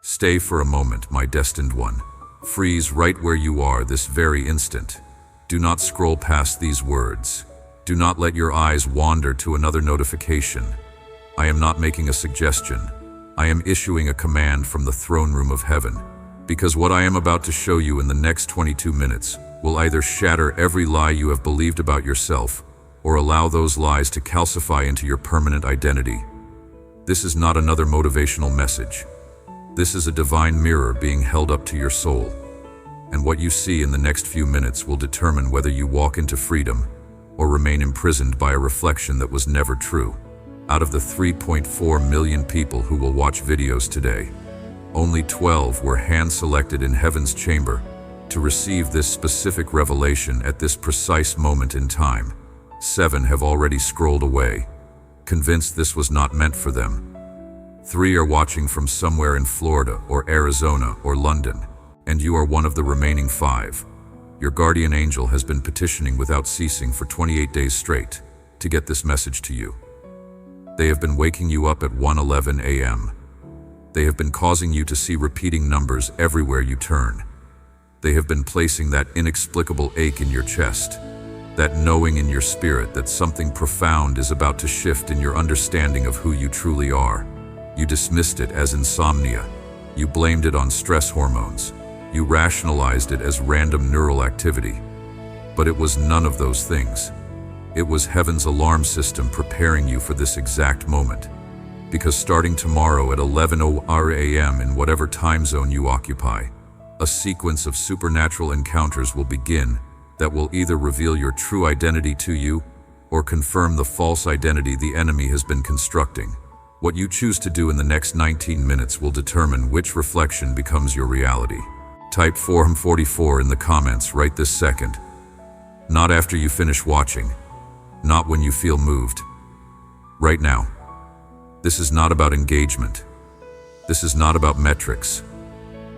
Stay for a moment, my destined one. Freeze right where you are this very instant. Do not scroll past these words. Do not let your eyes wander to another notification. I am not making a suggestion. I am issuing a command from the throne room of heaven, because what I am about to show you in the next 22 minutes will either shatter every lie you have believed about yourself or allow those lies to calcify into your permanent identity. This is not another motivational message. This is a divine mirror being held up to your soul. And what you see in the next few minutes will determine whether you walk into freedom or remain imprisoned by a reflection that was never true. Out of the 3.4 million people who will watch videos today, only 12 were hand-selected in heaven's chamber to receive this specific revelation at this precise moment in time. 7 have already scrolled away, convinced this was not meant for them. 3 are watching from somewhere in Florida or Arizona or London, and you are one of the remaining 5. Your guardian angel has been petitioning without ceasing for 28 days straight to get this message to you. They have been waking you up at 1:11 a.m. They have been causing you to see repeating numbers everywhere you turn. They have been placing that inexplicable ache in your chest, that knowing in your spirit that something profound is about to shift in your understanding of who you truly are. You dismissed it as insomnia. You blamed it on stress hormones. You rationalized it as random neural activity. But it was none of those things. It was heaven's alarm system preparing you for this exact moment. Because starting tomorrow at 11:00 a.m. in whatever time zone you occupy, a sequence of supernatural encounters will begin that will either reveal your true identity to you or confirm the false identity the enemy has been constructing. What you choose to do in the next 19 minutes will determine which reflection becomes your reality. Type 444 in the comments right this second. Not after you finish watching. Not when you feel moved. Right now. This is not about engagement. This is not about metrics.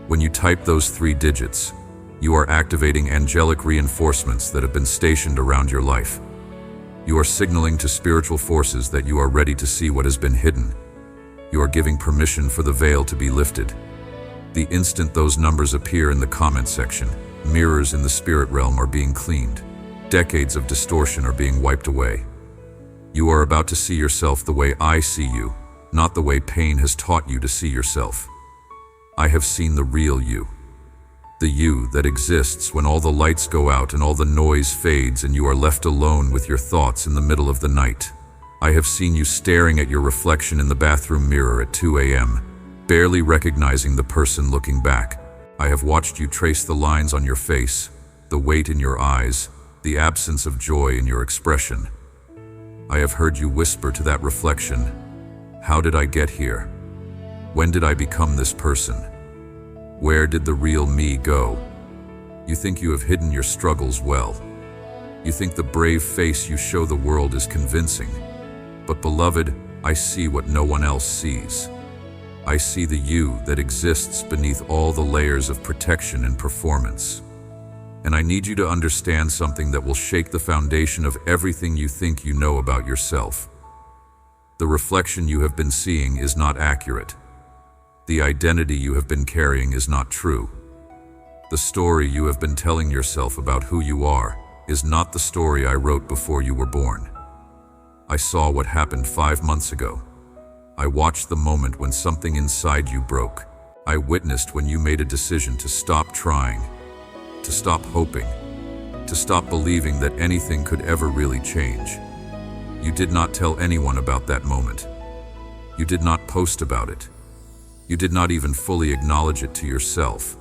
When you type those 3 digits, you are activating angelic reinforcements that have been stationed around your life. You are signaling to spiritual forces that you are ready to see what has been hidden. You are giving permission for the veil to be lifted. The instant those numbers appear in the comment section, mirrors in the spirit realm are being cleaned. Decades of distortion are being wiped away. You are about to see yourself the way I see you, not the way pain has taught you to see yourself. I have seen the real you. The you that exists when all the lights go out and all the noise fades and you are left alone with your thoughts in the middle of the night. I have seen you staring at your reflection in the bathroom mirror at 2 a.m., barely recognizing the person looking back. I have watched you trace the lines on your face, the weight in your eyes, the absence of joy in your expression. I have heard you whisper to that reflection, "How did I get here? When did I become this person? Where did the real me go?" You think you have hidden your struggles well. You think the brave face you show the world is convincing. But beloved, I see what no one else sees. I see the you that exists beneath all the layers of protection and performance. And I need you to understand something that will shake the foundation of everything you think you know about yourself. The reflection you have been seeing is not accurate. The identity you have been carrying is not true. The story you have been telling yourself about who you are is not the story I wrote before you were born. I saw what happened 5 months ago. I watched the moment when something inside you broke. I witnessed when you made a decision to stop trying, to stop hoping, to stop believing that anything could ever really change. You did not tell anyone about that moment. You did not post about it. You did not even fully acknowledge it to yourself.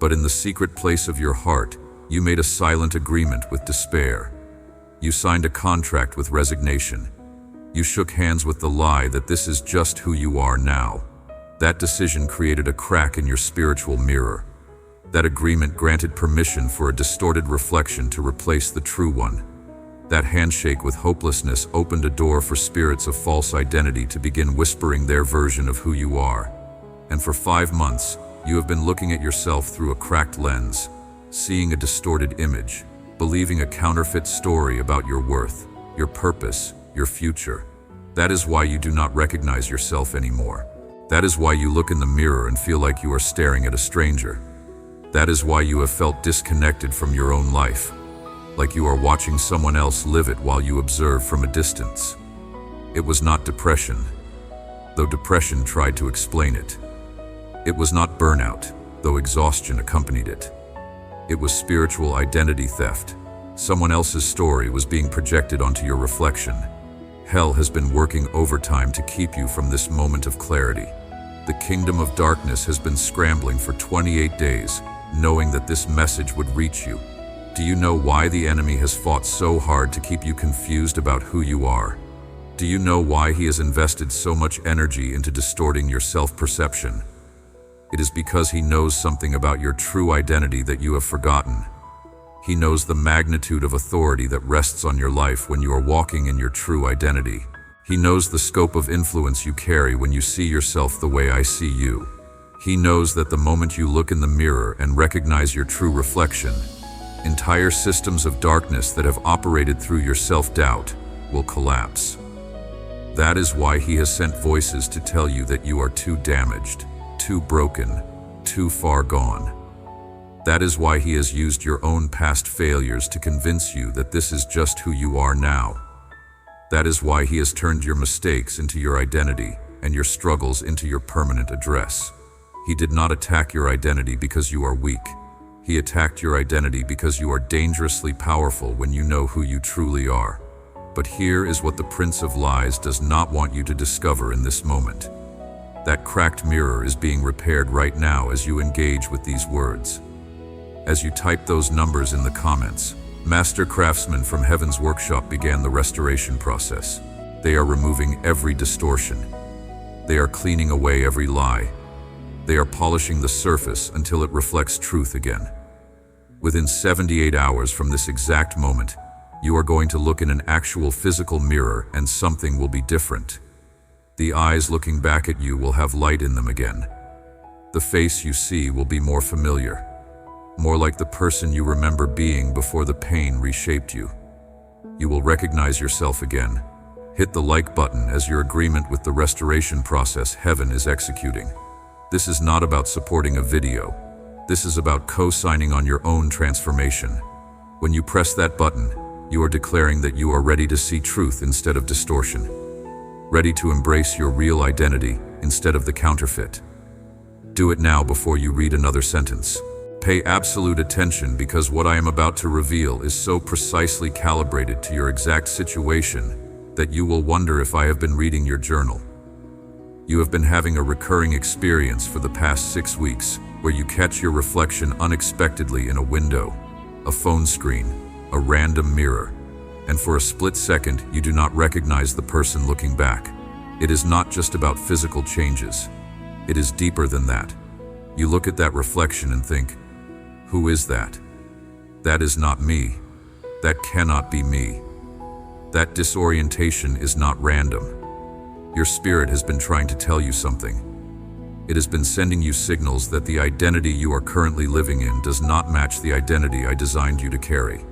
But in the secret place of your heart, you made a silent agreement with despair. You signed a contract with resignation. You shook hands with the lie that this is just who you are now. That decision created a crack in your spiritual mirror. That agreement granted permission for a distorted reflection to replace the true one. That handshake with hopelessness opened a door for spirits of false identity to begin whispering their version of who you are. And for 5 months, you have been looking at yourself through a cracked lens, seeing a distorted image, believing a counterfeit story about your worth, your purpose, your future. That is why you do not recognize yourself anymore. That is why you look in the mirror and feel like you are staring at a stranger. That is why you have felt disconnected from your own life, like you are watching someone else live it while you observe from a distance. It was not depression, though depression tried to explain it. It was not burnout, though exhaustion accompanied it. It was spiritual identity theft. Someone else's story was being projected onto your reflection. Hell has been working overtime to keep you from this moment of clarity. The kingdom of darkness has been scrambling for 28 days, knowing that this message would reach you. Do you know why the enemy has fought so hard to keep you confused about who you are? Do you know why he has invested so much energy into distorting your self-perception? It is because he knows something about your true identity that you have forgotten. He knows the magnitude of authority that rests on your life when you are walking in your true identity. He knows the scope of influence you carry when you see yourself the way I see you. He knows that the moment you look in the mirror and recognize your true reflection, entire systems of darkness that have operated through your self-doubt will collapse. That is why he has sent voices to tell you that you are too damaged, too broken, too far gone. That is why he has used your own past failures to convince you that this is just who you are now. That is why he has turned your mistakes into your identity and your struggles into your permanent address. He did not attack your identity because you are weak. He attacked your identity because you are dangerously powerful when you know who you truly are. But here is what the Prince of Lies does not want you to discover in this moment. That cracked mirror is being repaired right now as you engage with these words. As you type those numbers in the comments, Master Craftsmen from Heaven's Workshop began the restoration process. They are removing every distortion. They are cleaning away every lie. They are polishing the surface until it reflects truth again. Within 78 hours from this exact moment, you are going to look in an actual physical mirror and something will be different. The eyes looking back at you will have light in them again. The face you see will be more familiar, more like the person you remember being before the pain reshaped you. You will recognize yourself again. Hit the like button as your agreement with the restoration process heaven is executing. This is not about supporting a video. This is about co-signing on your own transformation. When you press that button, you are declaring that you are ready to see truth instead of distortion. Ready to embrace your real identity instead of the counterfeit. Do it now before you read another sentence. Pay absolute attention because what I am about to reveal is so precisely calibrated to your exact situation that you will wonder if I have been reading your journal. You have been having a recurring experience for the past 6 weeks where you catch your reflection unexpectedly in a window, a phone screen, a random mirror, and for a split second you do not recognize the person looking back. It is not just about physical changes. It is deeper than that. You look at that reflection and think, who is that? That is not me. That cannot be me. That disorientation is not random. Your spirit has been trying to tell you something. It has been sending you signals that the identity you are currently living in does not match the identity I designed you to carry.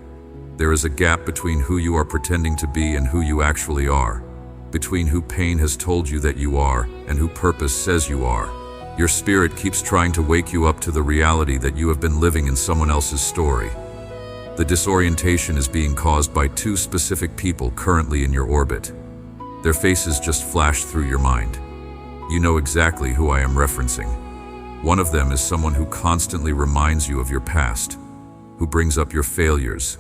There is a gap between who you are pretending to be and who you actually are, between who pain has told you that you are and who purpose says you are. Your spirit keeps trying to wake you up to the reality that you have been living in someone else's story. The disorientation is being caused by 2 specific people currently in your orbit. Their faces just flash through your mind. You know exactly who I am referencing. One of them is someone who constantly reminds you of your past, who brings up your failures,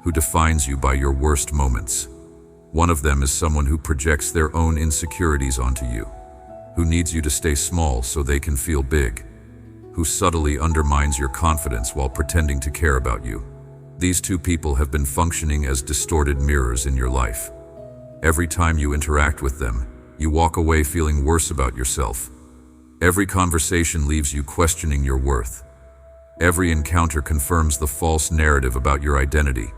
who defines you by your worst moments. One of them is someone who projects their own insecurities onto you, who needs you to stay small so they can feel big, who subtly undermines your confidence while pretending to care about you. These 2 people have been functioning as distorted mirrors in your life. Every time you interact with them, you walk away feeling worse about yourself. Every conversation leaves you questioning your worth. Every encounter confirms the false narrative about your identity.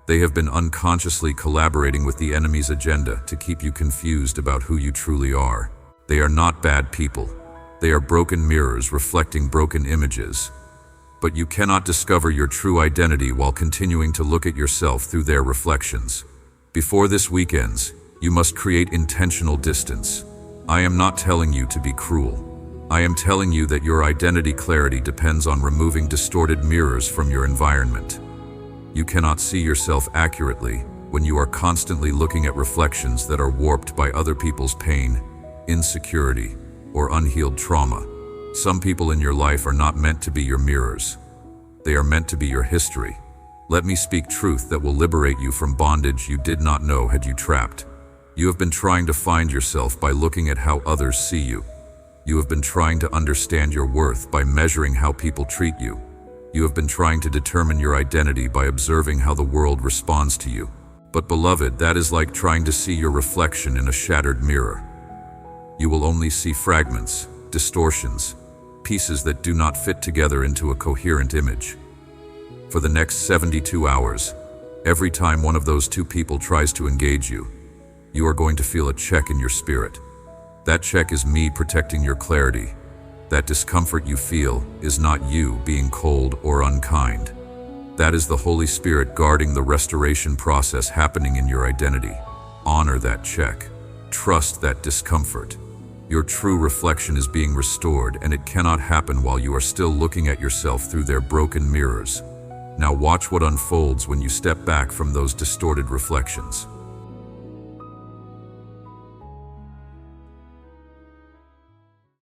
They have been unconsciously collaborating with the enemy's agenda to keep you confused about who you truly are. They are not bad people. They are broken mirrors reflecting broken images. But you cannot discover your true identity while continuing to look at yourself through their reflections. Before this week ends, you must create intentional distance. I am not telling you to be cruel. I am telling you that your identity clarity depends on removing distorted mirrors from your environment. You cannot see yourself accurately when you are constantly looking at reflections that are warped by other people's pain, insecurity, or unhealed trauma. Some people in your life are not meant to be your mirrors. They are meant to be your history. Let me speak truth that will liberate you from bondage you did not know had you trapped. You have been trying to find yourself by looking at how others see you. You have been trying to understand your worth by measuring how people treat you. You have been trying to determine your identity by observing how the world responds to you. But beloved, that is like trying to see your reflection in a shattered mirror. You will only see fragments, distortions, pieces that do not fit together into a coherent image. For the next 72 hours, every time one of those two people tries to engage you, you are going to feel a check in your spirit. That check is me protecting your clarity. That discomfort you feel is not you being cold or unkind. That is the Holy Spirit guarding the restoration process happening in your identity. Honor that check. Trust that discomfort. Your true reflection is being restored, and it cannot happen while you are still looking at yourself through their broken mirrors. Now watch what unfolds when you step back from those distorted reflections.